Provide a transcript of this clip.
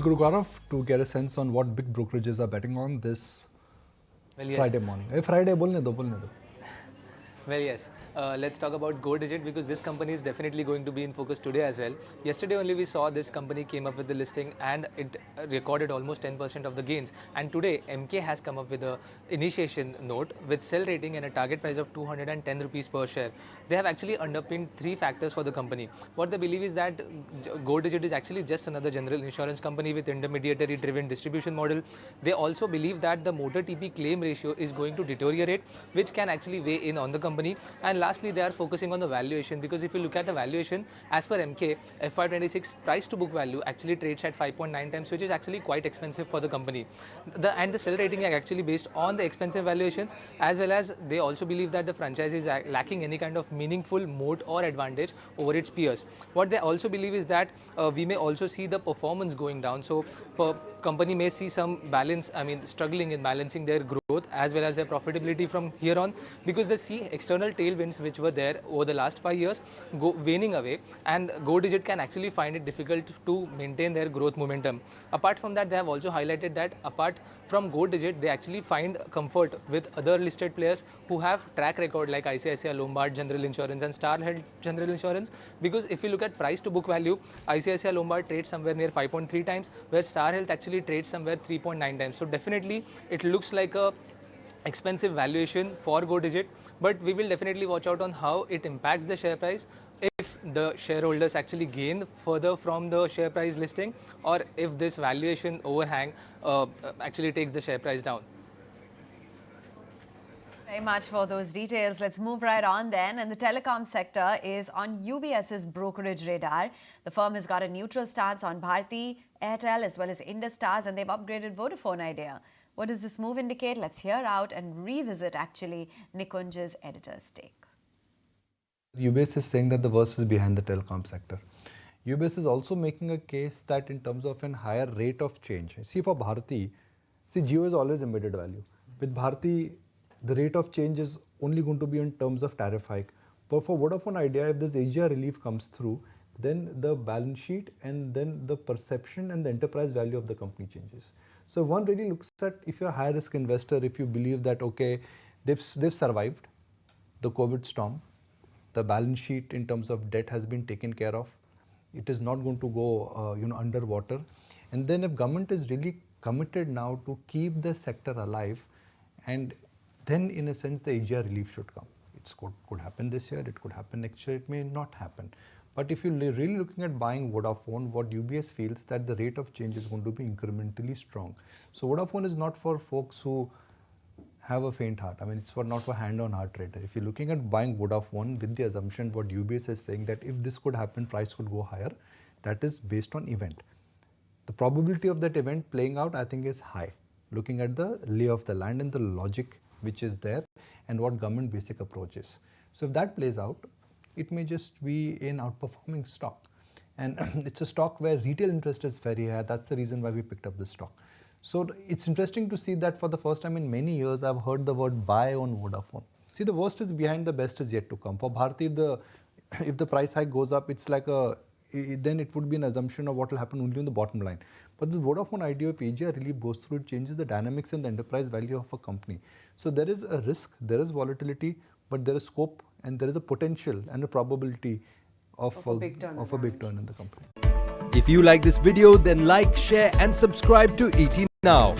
Guru Gaurav, to get a sense on what big brokerages are betting on this Friday morning. Friday, bolne do. Well, yes. Let's talk about Go Digit because this company is definitely going to be in focus today as well. Yesterday only we saw this company came up with the listing and it recorded almost 10% of the gains. And today MK has come up with a initiation note with sell rating and a target price of 210 rupees per share. They have actually underpinned three factors for the company. What they believe is that Go Digit is actually just another general insurance company with intermediary driven distribution model. They also believe that the motor TP claim ratio is going to deteriorate, which can actually weigh in on the company. And lastly, they are focusing on the valuation because if you look at the valuation, as per MK, FY26 price to book value actually trades at 5.9 times, which is actually quite expensive for the company. The sell rating is actually based on the expensive valuations, as well as they also believe that the franchise is lacking any kind of meaningful moat or advantage over its peers. What they also believe is that we may also see the performance going down. So company may see some struggling in balancing their growth as well as their profitability from here on, because they see external tailwinds which were there over the last 5 years waning away, and Go Digit can actually find it difficult to maintain their growth momentum. Apart from that, they have also highlighted that apart from Go Digit, they actually find comfort with other listed players who have track record like ICICI Lombard General Insurance and Star Health General Insurance, because if you look at price to book value, ICICI Lombard trades somewhere near 5.3 times, where Star Health actually trades somewhere 3.9 times. So definitely it looks like a expensive valuation for Go Digit, but we will definitely watch out on how it impacts the share price, if the shareholders actually gain further from the share price listing, or if this valuation overhang actually takes the share price down. Very much for those details. Let's move right on then. And the telecom sector is on UBS's brokerage radar. The firm has got a neutral stance on Bharti, Airtel as well as Indus Stars, and they've upgraded Vodafone Idea. What does this move indicate? Let's hear out and revisit actually Nikunj's editor's take. UBS is saying that the worst is behind the telecom sector. UBS is also making a case that in terms of a higher rate of change. See, for Bharti, Jio is always embedded value. With Bharti, the rate of change is only going to be in terms of tariff hike. But for Vodafone Idea, if this AGR relief comes through, then the balance sheet and then the perception and the enterprise value of the company changes. So one really looks at, if you're a high risk investor, if you believe that, okay, they've survived the COVID storm, the balance sheet in terms of debt has been taken care of, it is not going to go underwater. And then if government is really committed now to keep the sector alive, and then in a sense the AGR relief should come. It could happen this year, it could happen next year, it may not happen. But if you're really looking at buying Vodafone, what UBS feels that the rate of change is going to be incrementally strong. So Vodafone is not for folks who have a faint heart. I mean, it's not for hand-on-heart trader. If you're looking at buying Vodafone with the assumption what UBS is saying that if this could happen, price could go higher, that is based on event. The probability of that event playing out, I think, is high, looking at the lay of the land and the logic which is there and what government basic approach is. So if that plays out, it may just be an outperforming stock. And it's a stock where retail interest is very high. That's the reason why we picked up this stock. So it's interesting to see that for the first time in many years, I've heard the word buy on Vodafone. See, the worst is behind, the best is yet to come. For Bharti, if the price hike goes up, it's like then it would be an assumption of what will happen only on the bottom line. But the Vodafone Idea, if AGR really goes through, it changes the dynamics and the enterprise value of a company. So there is a risk, there is volatility, but there is scope and there is a potential and a probability of a big turn in the company. If you like this video, then like, share and subscribe to ET Now.